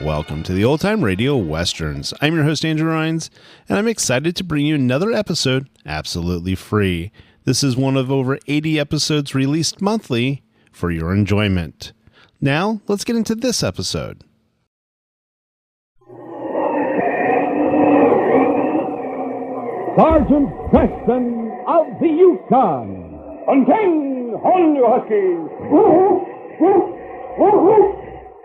Welcome to the Old Time Radio Westerns. I'm your host, Andrew Rhines, and I'm excited to bring you another episode absolutely free. This is one of over 80 episodes released monthly for your enjoyment. Now, let's get into this episode. Sergeant Preston of the Yukon. Unchain, on you huskies.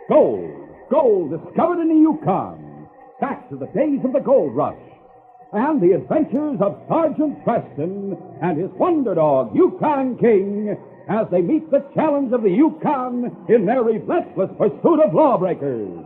Gold. Gold discovered in the Yukon. Back to the days of the gold rush. And the adventures of Sergeant Preston and his wonder dog, Yukon King, as they meet the challenge of the Yukon in their relentless pursuit of lawbreakers.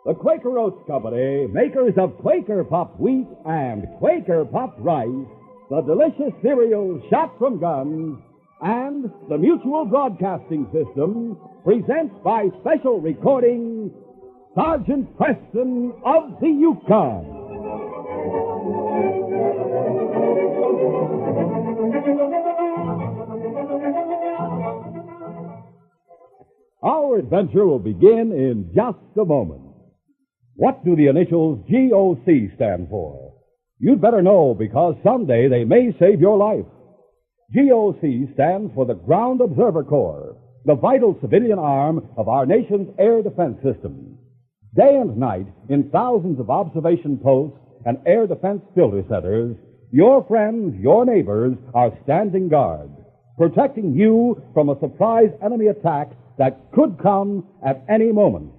The Quaker Oats Company, makers of Quaker Puffed Wheat and Quaker Puffed Rice, the delicious cereals shot from guns, and the Mutual Broadcasting System presents by special recording Sergeant Preston of the Yukon. Our adventure will begin in just a moment. What do the initials GOC stand for? You'd better know, because someday they may save your life. GOC stands for the Ground Observer Corps, the vital civilian arm of our nation's air defense system. Day and night, in thousands of observation posts and air defense filter centers, your friends, your neighbors, are standing guard, protecting you from a surprise enemy attack that could come at any moment.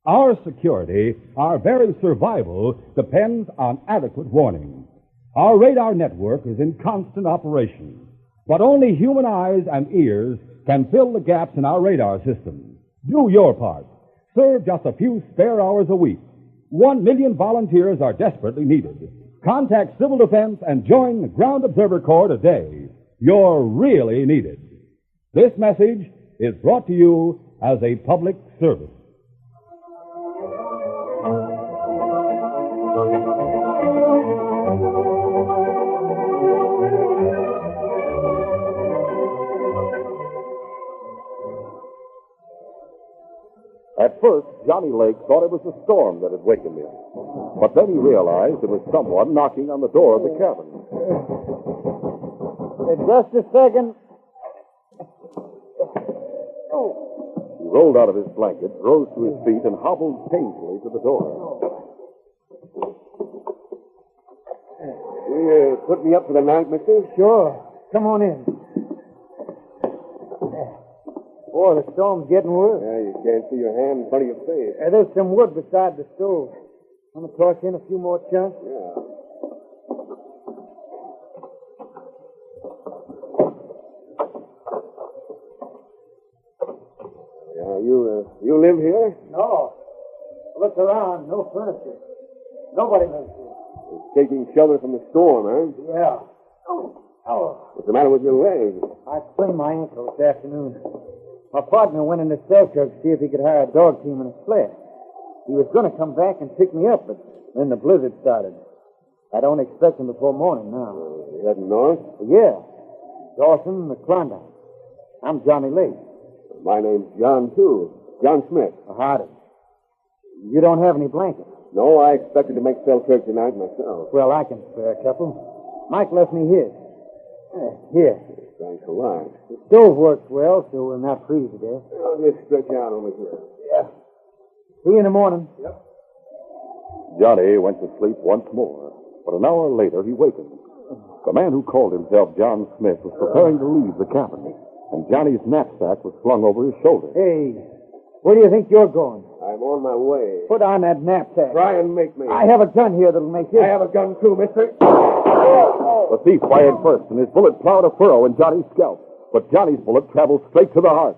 Our security, our very survival, depends on adequate warning. Our radar network is in constant operation, but only human eyes and ears can fill the gaps in our radar system. Do your part. Serve just a few spare hours a week. 1 million volunteers are desperately needed. Contact Civil Defense and join the Ground Observer Corps today. You're really needed. This message is brought to you as a public service. At first, Johnny Lake thought it was the storm that had wakened him. But then he realized it was someone knocking on the door of the cabin. Just a second. He rolled out of his blanket, rose to his feet, and hobbled painfully to the door. You put me up for the night, mister? Sure. Come on in. Boy, the storm's getting worse. Yeah, you can't see your hand in front of your face. There's some wood beside the stove. Want to toss in a few more chunks? Yeah. You live here? No. Look around. No furniture. Nobody lives here. It's taking shelter from the storm, huh? Yeah. Oh. What's the matter with your leg? I sprained my ankle this afternoon. My partner went into Selkirk to see if he could hire a dog team and a sled. He was going to come back and pick me up, but then the blizzard started. I don't expect him before morning now. You heading north? Yeah. Dawson, the Klondike. I'm Johnny Lake. My name's John, too. John Smith. Howdy. You don't have any blankets? No, I expected to make Selkirk tonight myself. Well, I can spare a couple. Mike left me his. Here. Thanks a lot. The stove works well, so we'll not freeze to death. I'll just stretch out over here. Yeah. See you in the morning. Yep. Johnny went to sleep once more, but an hour later he wakened. The man who called himself John Smith was preparing to leave the cabin, and Johnny's knapsack was slung over his shoulder. Hey, where do you think you're going? I'm on my way. Put on that knapsack. Try and make me. I have a gun here that'll make you. I have a gun, too, mister. The thief fired first, and his bullet plowed a furrow in Johnny's scalp, but Johnny's bullet traveled straight to the heart.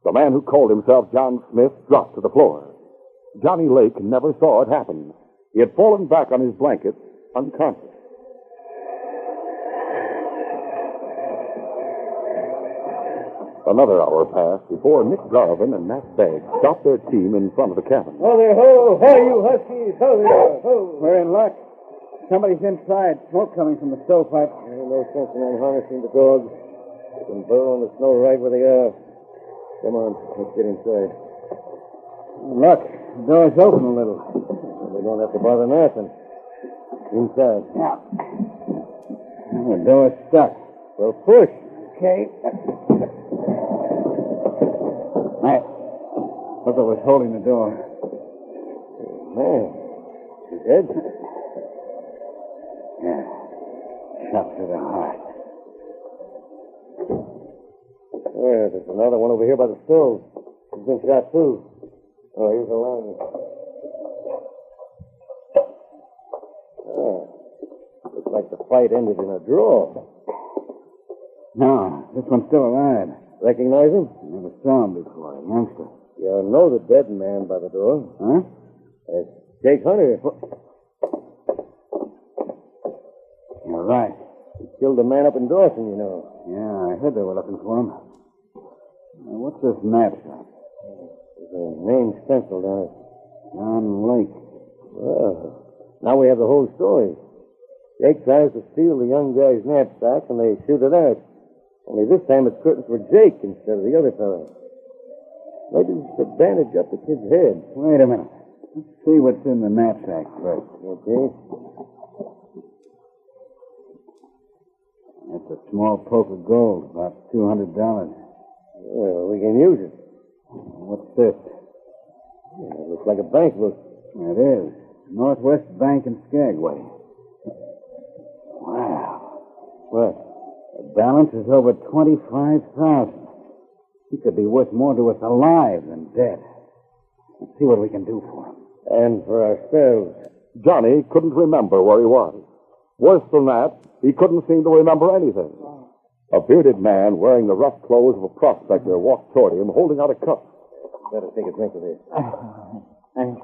The man who called himself John Smith dropped to the floor. Johnny Lake never saw it happen. He had fallen back on his blanket, unconscious. Another hour passed before Nick Garvin and Nat Begg stopped their team in front of the cabin. Ho there, ho! Ho, you huskies! Ho there, ho! We're in luck. Somebody's inside. Smoke coming from the stovepipe. Ain't no sense in unharnessing the dogs. They can burrow in the snow right where they are. Come on, let's get inside. Look, the door's open a little. We don't have to bother nothing. Inside. Yeah. The door's stuck. Well, push. Okay. Matt, look what was holding the door. Man, he's dead? Yeah. Shot through the heart. Yeah, there's another one over here by the stove. He's been shot, too. Oh, here's the line. Looks like the fight ended in a draw. No, this one's still alive. Recognize him? Never saw him before, a youngster. You know the dead man by the door. Huh? That's Jake Hunter. You're right. He killed a man up in Dawson, you know. Yeah, I heard they were looking for him. Now, what's this knapsack? There's a name stenciled on it. John Lake. Well, now we have the whole story. Jake tries to steal the young guy's knapsack, and they shoot it out. Only this time it's curtains for Jake instead of the other fellow. Maybe we should bandage up the kid's head. Wait a minute. Let's see what's in the knapsack first. Okay. That's a small poke of gold, about $200. Well, we can use it. What's this? Yeah, it looks like a bank book. It is. Northwest Bank in Skagway. Wow. What? The balance is over $25,000. He could be worth more to us alive than dead. Let's see what we can do for him. And for ourselves. Johnny couldn't remember where he was. Worse than that, he couldn't seem to remember anything. A bearded man wearing the rough clothes of a prospector walked toward him, holding out a cup. Better take a drink of this. Thanks.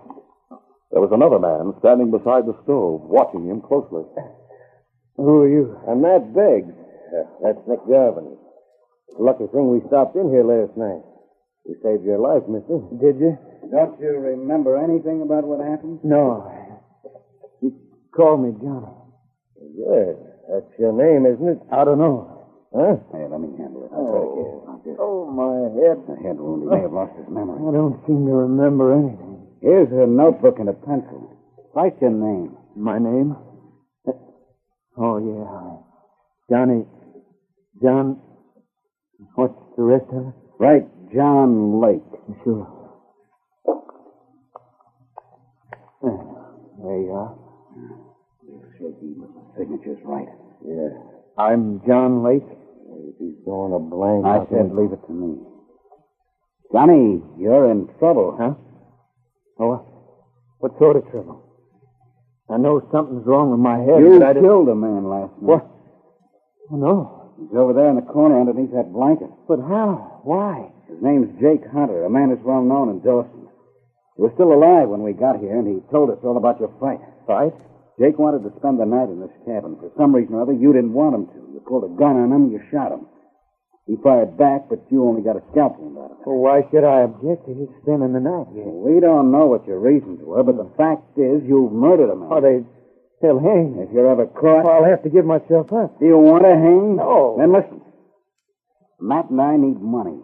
There was another man standing beside the stove, watching him closely. Who are you? I'm Matt Begg. That's Nick Garvin. Lucky thing we stopped in here last night. We saved your life, mister. Did you? Don't you remember anything about what happened? No. You called me Johnny. Yes, that's your name, isn't it? I don't know. Huh? Hey, let me handle it. Oh, my head. The head wound. He may have lost his memory. I don't seem to remember anything. Here's a notebook and a pencil. Write your name. My name? Oh, yeah. Johnny. John. What's the rest of it? Write John Lake. Sure. There you are. Shaky, but the signature's right. Yeah. I'm John Lake. If he's drawing a blank. I said leave it to me. Johnny, you're in trouble. Huh? Oh, what sort of trouble? I know something's wrong with my head. You but I didn't... killed a man last night. What? Oh, no. He's over there in the corner underneath that blanket. But how? Why? His name's Jake Hunter, a man who's well known in Dawson. He was still alive when we got here, and he told us all about your fight. Fight? Jake wanted to spend the night in this cabin. For some reason or other, you didn't want him to. You pulled a gun on him, you shot him. He fired back, but you only got a scalp wound out of it. Well, why should I object to his spending the night here? We don't know what your reasons were, but the fact is you've murdered a man. Oh, they'll hang. If you're ever caught... I'll have to give myself up. Do you want to hang? No. Then listen. Matt and I need money.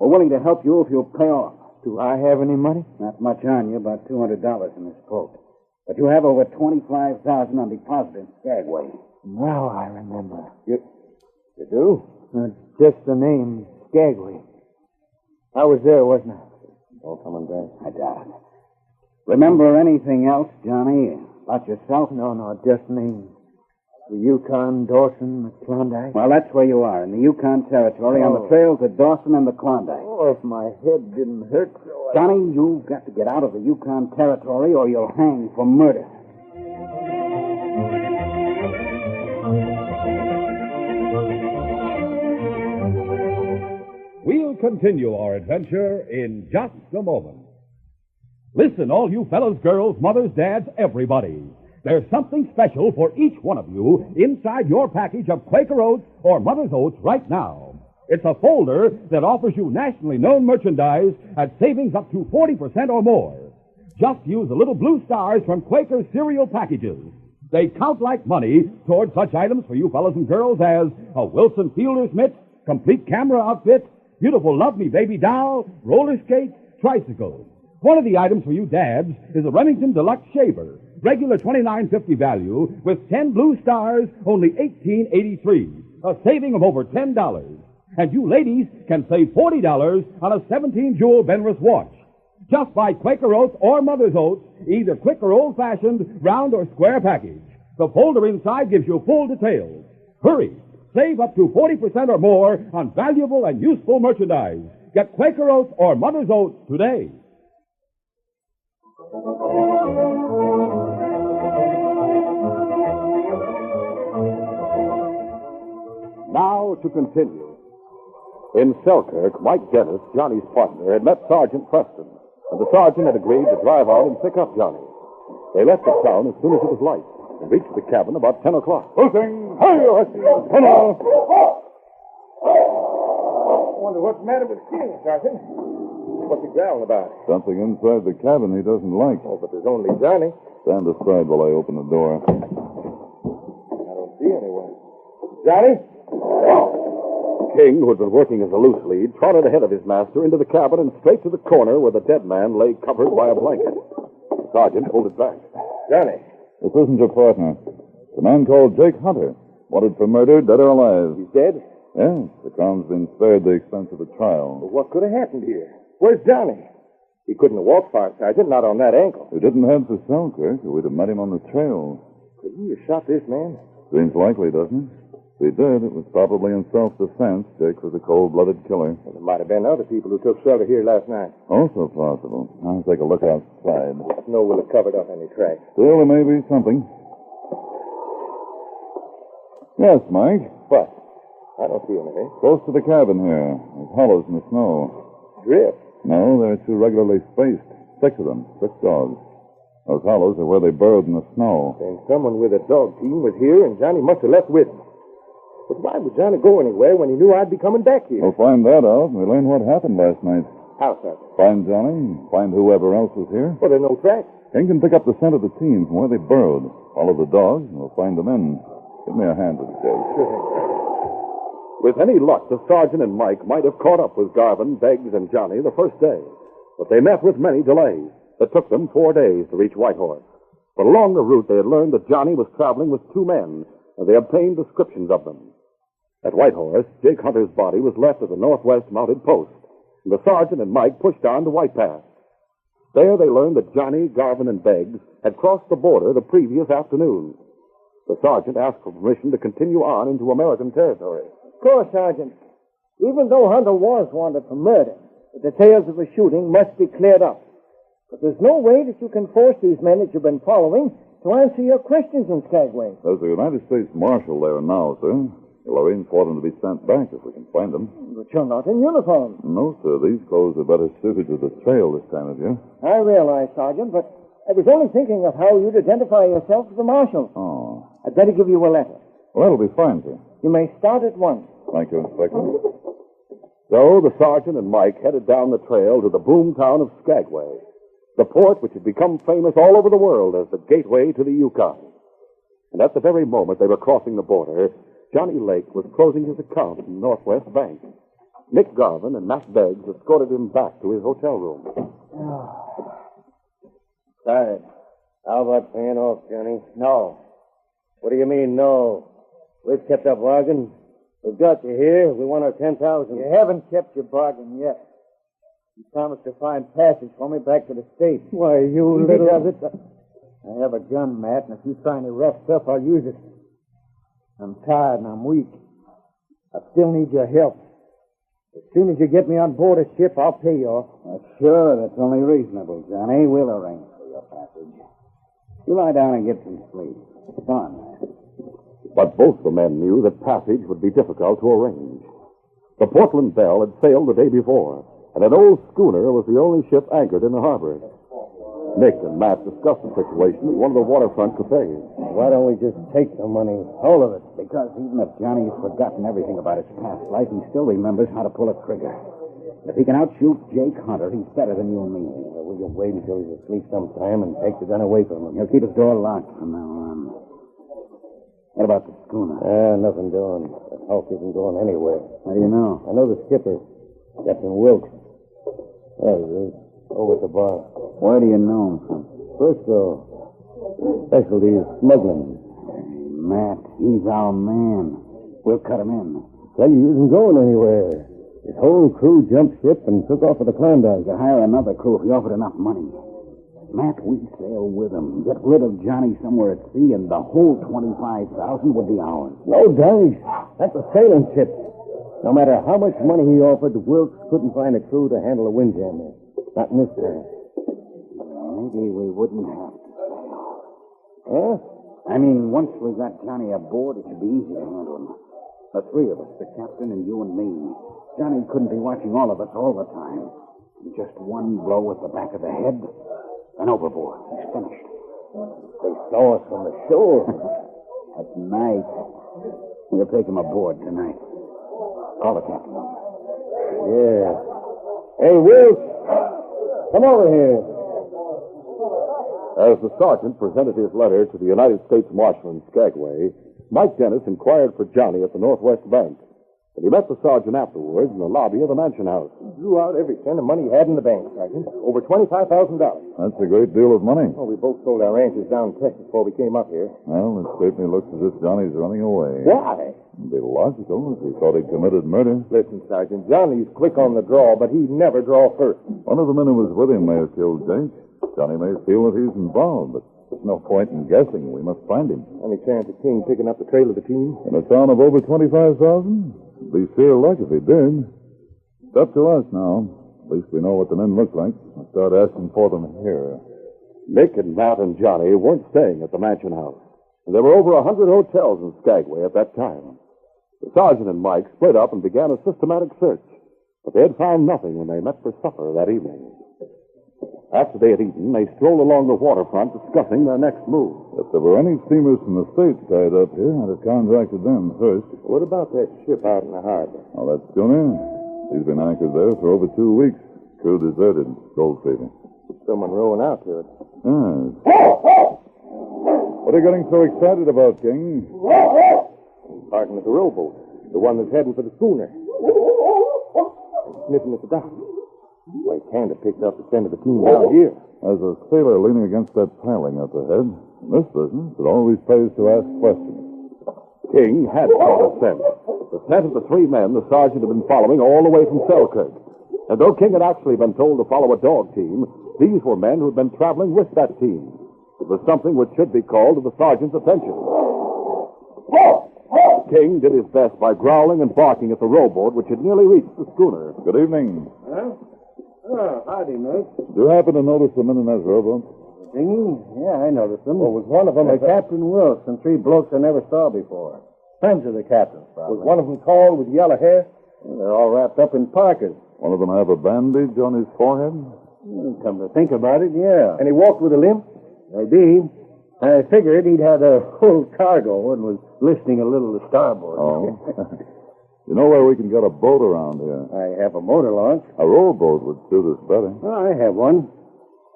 We're willing to help you if you'll pay off. Do I have any money? Not much on you, about $200 in this poke. But you have over $25,000 on deposit in Skagway. Now I remember. You do? Just the name, Skagway. I was there, wasn't I? All coming back. I doubt it. Remember anything else, Johnny, about yourself? No, just names. The Yukon, Dawson, the Klondike. Well, that's where you are, in the Yukon Territory, on the trail to Dawson and the Klondike. Oh, if my head didn't hurt so... Johnny, you've got to get out of the Yukon Territory or you'll hang for murder. We'll continue our adventure in just a moment. Listen, all you fellas, girls, mothers, dads, everybody. There's something special for each one of you inside your package of Quaker Oats or Mother's Oats right now. It's a folder that offers you nationally known merchandise at savings up to 40% or more. Just use the little blue stars from Quaker cereal packages. They count like money toward such items for you fellas and girls as a Wilson Fielder's mitt, complete camera outfit, beautiful Love Me Baby doll, roller skates, tricycles. One of the items for you dads is a Remington Deluxe Shaver, regular $29.50 value, with 10 blue stars, only $18.83, a saving of over $10. And you ladies can save $40 on a 17-jewel Benrus watch. Just buy Quaker Oats or Mother's Oats, either quick or old-fashioned, round or square package. The folder inside gives you full details. Hurry! Save up to 40% or more on valuable and useful merchandise. Get Quaker Oats or Mother's Oats today. Now to continue. In Selkirk, Mike Dennis, Johnny's partner, had met Sergeant Preston, and the sergeant had agreed to drive out and pick up Johnny. They left the town as soon as it was light and reached the cabin about 10 o'clock. Hooting! Hi-yo! Hello! I wonder what's the matter with King, Sergeant. What's he growling about? Something inside the cabin he doesn't like. Oh, but there's only Johnny. Stand aside while I open the door. I don't see anyone. Johnny? King, who had been working as a loose lead, trotted ahead of his master into the cabin and straight to the corner where the dead man lay covered by a blanket. The sergeant pulled it back. Johnny. This isn't your partner. The man called Jake Hunter. Wanted for murder, dead or alive. He's dead? Yes, the Crown's been spared the expense of the trial. Well, what could have happened here? Where's Johnny? He couldn't have walked far, Sergeant, not on that ankle. We didn't head for Selkirk, or we'd have met him on the trail. Could he have shot this man? Seems likely, doesn't it? If he did, it was probably in self-defense. Jake was a cold-blooded killer. Well, there might have been other people who took shelter here last night. Also possible. I'll take a look outside. Snow will have covered up any tracks. Still, there may be something. Yes, Mike. What? I don't see anything. Close to the cabin here. There's hollows in the snow. Drift? No, they're too regularly spaced. 6 of them. 6 dogs. Those hollows are where they burrowed in the snow. Then someone with a dog team was here, and Johnny must have left with him. But why would Johnny go anywhere when he knew I'd be coming back here? We'll find that out, and we'll learn what happened last night. How, Sergeant? Find Johnny, find whoever else was here. Well, there's no tracks. King can pick up the scent of the team from where they burrowed. Follow the dogs, and we'll find them in. Give me a hand with the Jake. With any luck, the sergeant and Mike might have caught up with Garvin, Beggs, and Johnny the first day. But they met with many delays. It took them 4 days to reach Whitehorse. But along the route, they had learned that Johnny was traveling with 2 men, and they obtained descriptions of them. At Whitehorse, Jake Hunter's body was left at the Northwest Mounted Post, and the sergeant and Mike pushed on to White Pass. There they learned that Johnny, Garvin, and Beggs had crossed the border the previous afternoon. The sergeant asked for permission to continue on into American territory. Of course, Sergeant. Even though Hunter was wanted for murder, the details of the shooting must be cleared up. But there's no way that you can force these men that you've been following to answer your questions in Skagway. There's a United States Marshal there now, sir. We'll arrange for them to be sent back if we can find them. But you're not in uniform. No, sir. These clothes are better suited to the trail this time of year. I realize, Sergeant, but I was only thinking of how you'd identify yourself as the Marshal. Oh. I'd better give you a letter. Well, that'll be fine, sir. You may start at once. Thank you, Inspector. So the sergeant and Mike headed down the trail to the boom town of Skagway, the port which had become famous all over the world as the gateway to the Yukon. And at the very moment they were crossing the border, Johnny Lake was closing his account in Northwest Bank. Nick Garvin and Matt Beggs escorted him back to his hotel room. Tired. How about paying off, Johnny? No. What do you mean, no? We've kept our bargain. We've got you here. We want our $10,000. You haven't kept your bargain yet. You promised to find passage for me back to the States. Why, you He does it. I have a gun, Matt, and if you find any rough stuff, I'll use it. I'm tired and I'm weak. I still need your help. As soon as you get me on board a ship, I'll pay you off. Sure, that's only reasonable, Johnny. We'll arrange for your passage. You lie down and get some sleep. Come on, Matt. But both the men knew that passage would be difficult to arrange. The Portland Belle had sailed the day before, and an old schooner was the only ship anchored in the harbor. Nick and Matt discussed the situation at one of the waterfront cafes. Why don't we just take the money, all of it? Because even if Johnny's forgotten everything about his past life, he still remembers how to pull a trigger. If he can outshoot Jake Hunter, he's better than you and me. We can wait until he's asleep sometime and take the gun away from him. He'll keep his door locked from now on. What about the schooner? Nothing doing. The house isn't going anywhere. How do you know? I know the skipper, Captain Wilkes. There he is, over at the bar. Where do you know him from? Frisco. Specialty is smuggling. Hey, Matt, he's our man. We'll cut him in. Tell you, he isn't going anywhere. His whole crew jumped ship and took off for the Klondike. To hire another crew if he offered enough money. Matt, we sail with him. Get rid of Johnny somewhere at sea, and the whole $25,000 would be ours. No dice. That's a sailing ship. No matter how much money he offered, Wilkes couldn't find a crew to handle a windjammer. Not in this time. Maybe we wouldn't have to sail. Huh? I mean, once we got Johnny aboard, it should be easy to handle him. The three of us, the captain and you and me. Johnny couldn't be watching all of us all the time. Just one blow with the back of the head, and overboard. He's finished. They saw us from the shore. At night. We'll take him aboard tonight. Call the captain. Yeah. Hey, Wilkes, come over here. As the sergeant presented his letter to the United States Marshal in Skagway, Mike Dennis inquired for Johnny at the Northwest Bank. And he met the sergeant afterwards in the lobby of the mansion house. He drew out every cent of money he had in the bank, Sergeant. Over $25,000. That's a great deal of money. Well, we both sold our ranches down Texas before we came up here. Well, it certainly looks as if Johnny's running away. Why? It'd be logical if he thought he'd committed murder. Listen, Sergeant, Johnny's quick on the draw, but he'd never draw first. One of the men who was with him may have killed Jake. Johnny may feel that he's involved, but there's no point in guessing. We must find him. Any chance of King picking up the trail of the team? In a town of over 25,000? It'd be sheer luck if he did. It's up to us now. At least we know what the men look like. I'll start asking for them here. Nick and Matt and Johnny weren't staying at the mansion house. And there were over 100 hotels in Skagway at that time. The sergeant and Mike split up and began a systematic search. But they had found nothing when they met for supper that evening. After they had eaten, they strolled along the waterfront discussing their next move. If there were any steamers from the States tied up here, I'd have contracted them first. What about that ship out in the harbor? Oh, that schooner? She's been anchored there for over 2 weeks. Crew deserted. Gold fever. Someone rowing out to it. Yes. What are you getting so excited about, King? Barking at the rowboat. The one that's heading for the schooner. Sniffing at the dock. Well, he can't have picked up the scent of the team down here. As a sailor leaning against that piling up ahead, in this business, it always pays to ask questions. King had caught a scent. The scent of the three men the sergeant had been following all the way from Selkirk. And though King had actually been told to follow a dog team, these were men who had been traveling with that team. It was something which should be called to the sergeant's attention. King did his best by growling and barking at the rowboat, which had nearly reached the schooner. Good evening. Huh? Oh, howdy, mate. Do you happen to notice the men in that rowboat? Dinghy? Yeah, I noticed them. Well, was one of them... Captain Wilkes and three blokes I never saw before. Friends of the captain's, probably. Was one of them tall with yellow hair? Well, they're all wrapped up in parkas. One of them have a bandage on his forehead? Come to think about it, yeah. And he walked with a limp? Maybe. I figured he'd had a full cargo and was listening a little to starboard. Oh. You know where we can get a boat around here? I have a motor launch. A rowboat would suit us better. Well, I have one.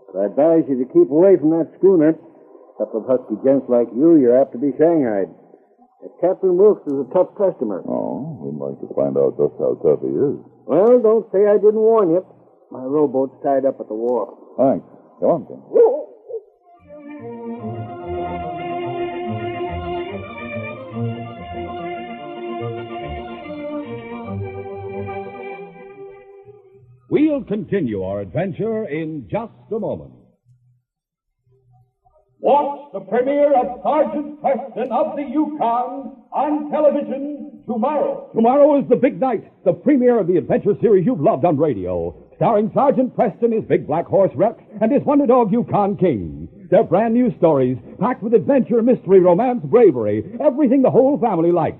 But I advise you to keep away from that schooner. A couple of husky gents like you're apt to be shanghaied. Captain Wilkes is a tough customer. Oh, we'd like to find out just how tough he is. Well, don't say I didn't warn you. My rowboat's tied up at the wharf. Thanks. Go on, King. We'll continue our adventure in just a moment. Watch the premiere of Sergeant Preston of the Yukon on television tomorrow. Tomorrow is the big night, the premiere of the adventure series you've loved on radio. Starring Sergeant Preston, his big black horse Rex, and his wonder dog Yukon King. They're brand new stories, packed with adventure, mystery, romance, bravery, everything the whole family likes.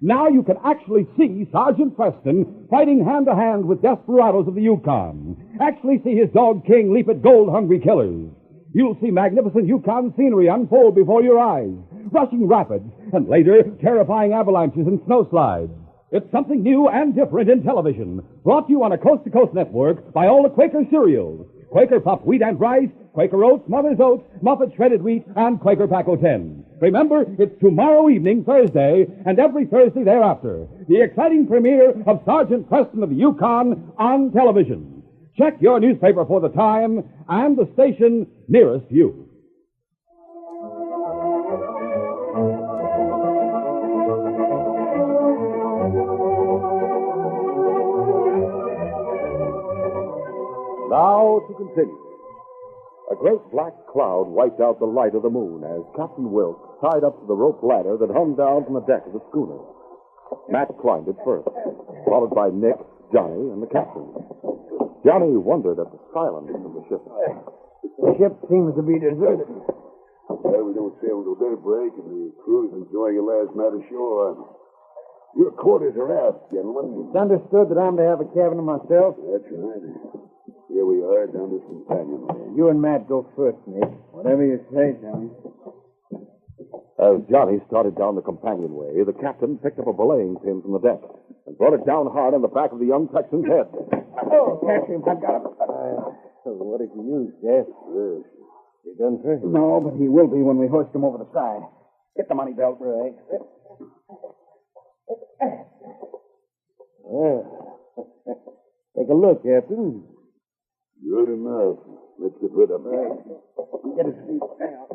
Now you can actually see Sergeant Preston fighting hand-to-hand with desperados of the Yukon. Actually see his dog King leap at gold-hungry killers. You'll see magnificent Yukon scenery unfold before your eyes, rushing rapids, and later terrifying avalanches and snowslides. It's something new and different in television, brought to you on a coast-to-coast network by all the Quaker cereals. Quaker Puffed Wheat and Rice, Quaker Oats, Mother's Oats, Muffet Shredded Wheat, and Quaker Paco 10. Remember, it's tomorrow evening, Thursday, and every Thursday thereafter. The exciting premiere of Sergeant Preston of the Yukon on television. Check your newspaper for the time and the station nearest you. Now to continue. A great black cloud wiped out the light of the moon as Captain Wilkes tied up to the rope ladder that hung down from the deck of the schooner. Matt climbed it first, followed by Nick, Johnny, and the captain. Johnny wondered at the silence of the ship. The ship seems to be deserted. Well, we don't sail until daybreak, and the crew's enjoying a last night ashore. Your quarters are aft, gentlemen. It's understood that I'm to have a cabin to myself. That's right. Here we are down this companionway. You and Matt go first, Nick. Whatever you say, Johnny. As Johnny started down the companionway, the captain picked up a belaying pin from the deck and brought it down hard on the back of the young Texan's head. Oh, catch him. I've got him. What did you use, Jeff? Yes. You done for him? No, but he will be when we hoist him over the side. Get the money belt. Right. Well, take a look, Captain. Good enough. Let's get rid of that. Get his feet down.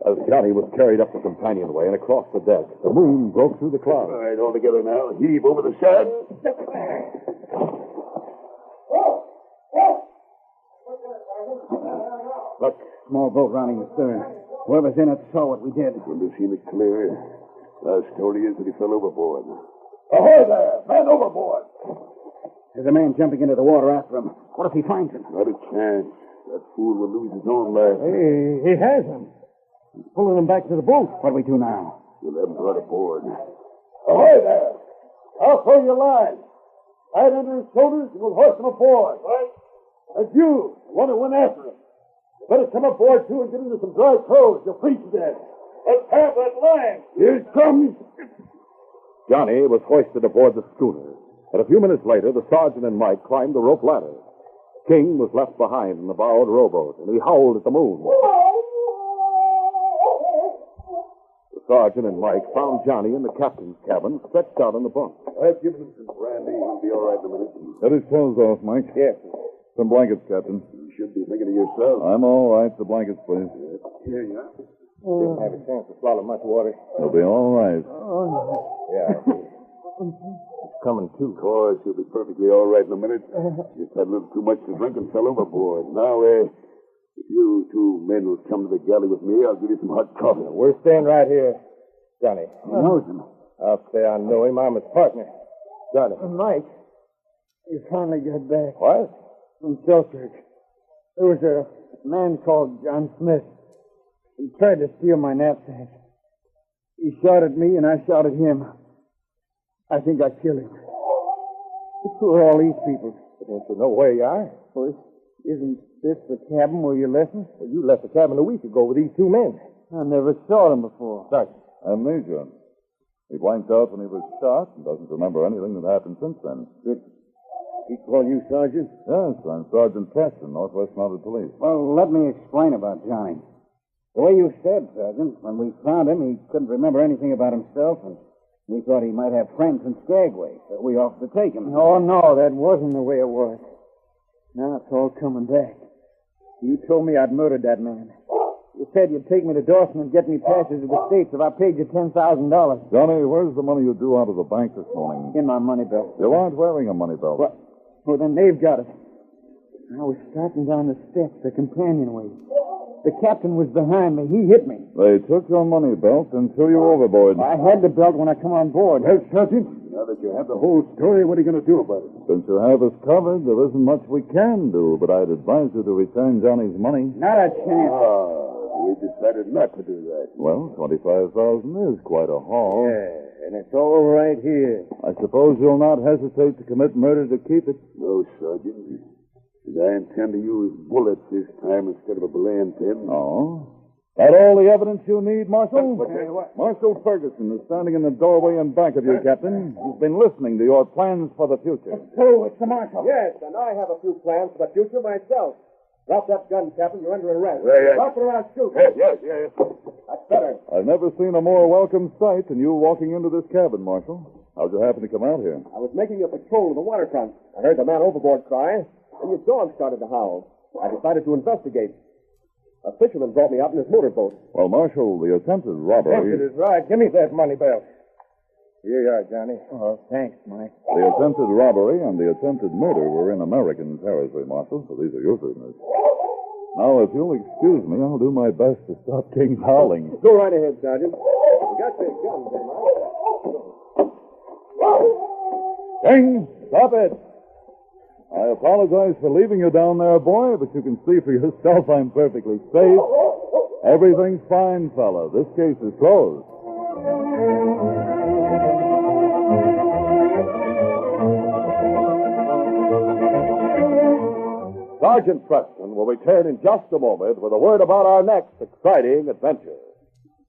As Johnny was carried up the companionway and across the deck, the moon broke through the All clouds. right, all together now. Heave over the side. Look, small boat rounding the stern. Whoever's in it saw what we did. Couldn't have seen it clear. Last story is that he fell overboard. Ahoy there! Man overboard! There's a man jumping into the water after him. What if he finds him? Not a chance. That fool will lose his own life. Hey, he has him. He's pulling him back to the boat. What do we do now? We'll have him brought aboard. Ahoy there! I'll throw you a line. Right under his shoulders, and we'll hoist him aboard. Right. And you, the one who went after him. Better come aboard, too, and get into some dry clothes. You'll freeze to death. Let's have that line. Here it comes. Johnny was hoisted aboard the schooner, and a few minutes later, the sergeant and Mike climbed the rope ladder. King was left behind in the borrowed rowboat, and he howled at the moon. The sergeant and Mike found Johnny in the captain's cabin, stretched out on the bunk. I've given him some brandy. He'll be all right in a minute. Get his clothes off, Mike. Yes. Some blankets, Captain. You should be thinking of yourself. I'm all right. The blankets, please. Here you are. Didn't have a chance to swallow much water. He'll be all right. Yeah. It's coming, too. Of course, he'll be perfectly all right in a minute. Just had a little too much to drink and fell overboard. Now, if you two men will come to the galley with me, I'll give you some hot coffee. We're staying right here. Johnny. He knows him. I'll say I know him. I'm his partner. Johnny. Mike, you finally got back What? from Selkirk. There was a man called John Smith. He tried to steal my knapsack. He shot at me, and I shot at him. I think I killed him. Who are all these people? Don't you know where you are? Well, isn't this the cabin where you left me? Well, you left the cabin a week ago with these two men. I never saw them before. Sergeant. Amnesia. He blanked out when he was shot and doesn't remember anything that happened since then. Good. He called you Sergeant? Yes, I'm Sergeant Preston, Northwest Mounted Police. Well, let me explain about Johnny. The way you said, Sergeant, when we found him, he couldn't remember anything about himself, and we thought he might have friends in Skagway, so we offered to take him. Oh, no, that wasn't the way it was. Now it's all coming back. You told me I'd murdered that man. You said you'd take me to Dawson and get me passage to the States if I paid you $10,000. Johnny, where's the money you drew out of the bank this morning? In my money belt. You aren't wearing a money belt. What? Well, then they've got it. I was starting down the steps, the companionway. The captain was behind me. He hit me. They took your money belt and threw you overboard. I had the belt when I come on board. Well, Sergeant, now that you have the whole story, what are you going to do about it? Since you have us covered, there isn't much we can do, but I'd advise you to return Johnny's money. Not a chance. We decided not to do that. Well, $25,000 is quite a haul. Yeah, and it's all right here. I suppose you'll not hesitate to commit murder to keep it. No, Sergeant. And I intend to use bullets this time instead of a belaying pin. Oh? That all the evidence you need, Marshal? What? Marshal Ferguson is standing in the doorway in back of you, Captain. He's been listening to your plans for the future. Oh, it's the marshal. Yes, and I have a few plans for the future myself. Drop that gun, Captain. You're under arrest. Yeah. Drop it around shoot. Yes. That's better. I've never seen a more welcome sight than you walking into this cabin, Marshal. How'd you happen to come out here? I was making a patrol of the waterfront. I heard the man overboard cry, and his dog started to howl. I decided to investigate. A fisherman brought me out in his motorboat. Well, Marshal, the attempted robbery... It is right. Give me that money belt. Here you are, Johnny. Oh, thanks, Mike. The attempted robbery and the attempted murder were in American territory, Marshal, so these are your business. Now, if you'll excuse me, I'll do my best to stop King's howling. Go right ahead, Sergeant. You got your guns, King, stop it! I apologize for leaving you down there, boy, but you can see for yourself I'm perfectly safe. Everything's fine, fella. This case is closed. Sergeant Preston will return in just a moment with a word about our next exciting adventure.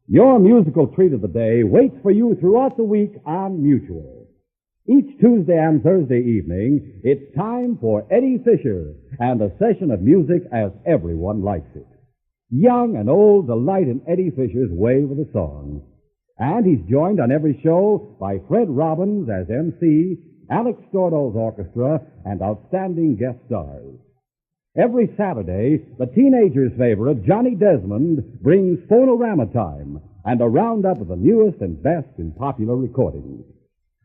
Your musical treat of the day waits for you throughout the week on Mutual. Each Tuesday and Thursday evening, it's time for Eddie Fisher and a session of music as everyone likes it. Young and old delight in Eddie Fisher's way with a song. And he's joined on every show by Fred Robbins as MC, Alex Stordo's orchestra, and outstanding guest stars. Every Saturday, the teenager's favorite, Johnny Desmond, brings Phonorama Time and a roundup of the newest and best in popular recordings.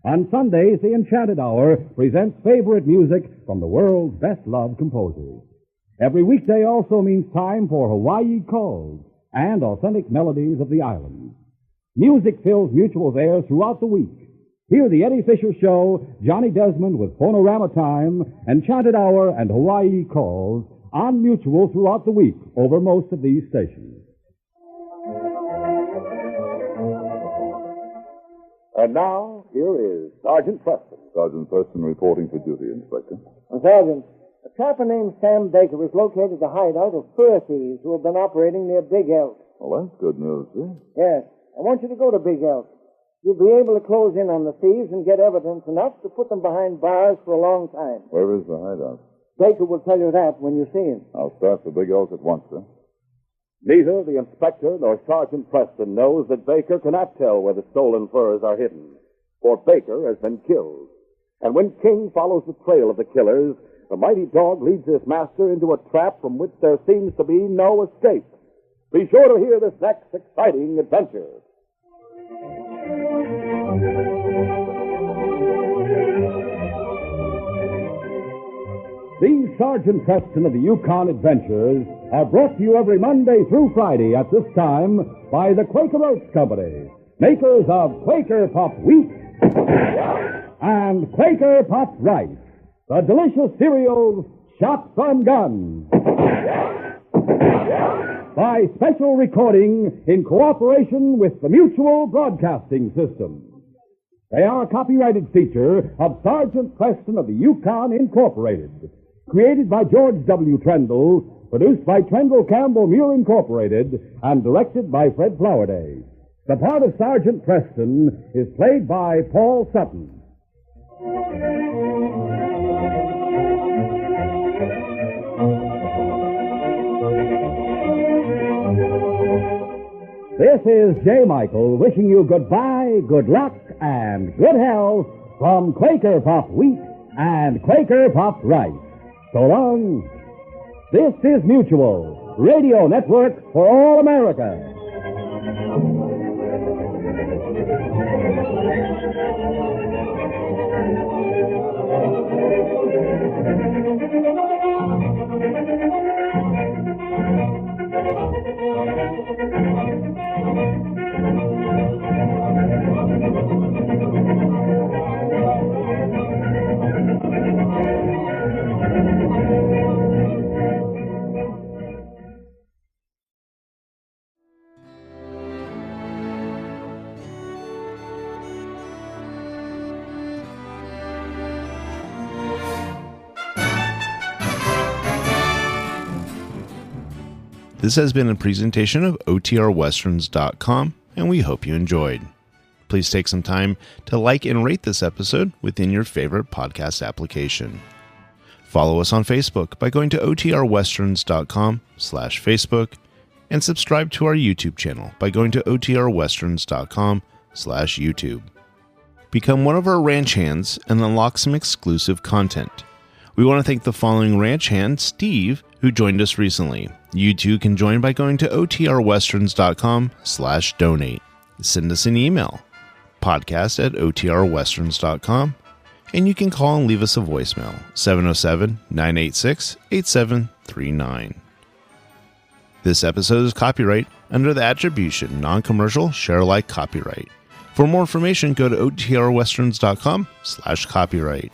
On Sundays, the Enchanted Hour presents favorite music from the world's best-loved composers. Every weekday also means time for Hawaii Calls and authentic melodies of the islands. Music fills Mutual's air throughout the week. Hear the Eddie Fisher Show, Johnny Desmond with Phonorama Time, Enchanted Hour, and Hawaii Calls on Mutual throughout the week over most of these stations. And now, here is Sergeant Preston. Sergeant Preston reporting for duty, Inspector. Sergeant, a trapper named Sam Baker has located the hideout of fur thieves who have been operating near Big Elk. Well, that's good news, sir. Yes, I want you to go to Big Elk. You'll be able to close in on the thieves and get evidence enough to put them behind bars for a long time. Where is the hideout? Baker will tell you that when you see him. I'll start for Big Elk at once, sir. Neither the inspector nor Sergeant Preston knows that Baker cannot tell where the stolen furs are hidden, for Baker has been killed. And when King follows the trail of the killers, the mighty dog leads his master into a trap from which there seems to be no escape. Be sure to hear this next exciting adventure. These Sergeant Preston of the Yukon Adventures are brought to you every Monday through Friday at this time by the Quaker Oats Company, makers of Quaker Puffed Wheat and Quaker Puffed Rice, the delicious cereals shot from guns. By special recording in cooperation with the Mutual Broadcasting System. They are a copyrighted feature of Sergeant Preston of the Yukon Incorporated. Created by George W. Trendle, produced by Trendle Campbell Muir Incorporated, and directed by Fred Flowerday. The part of Sergeant Preston is played by Paul Sutton. This is J. Michael wishing you goodbye, good luck, and good health from Quaker Puffed Wheat and Quaker Puffed Rice. So long. This is Mutual, Radio Network for all America. This has been a presentation of OTRWesterns.com, and we hope you enjoyed. Please take some time to like and rate this episode within your favorite podcast application. Follow us on Facebook by going to OTRWesterns.com/Facebook, and subscribe to our YouTube channel by going to OTRWesterns.com/YouTube. Become one of our ranch hands and unlock some exclusive content. We want to thank the following ranch hand, Steve, who joined us recently. You too can join by going to OTRWesterns.com/donate. Send us an email, podcast@OTRWesterns.com, and you can call and leave us a voicemail, 707-986-8739. This episode is copyright under the attribution, non-commercial, share-alike copyright. For more information, go to OTRWesterns.com/copyright.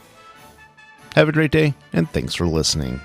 Have a great day, and thanks for listening.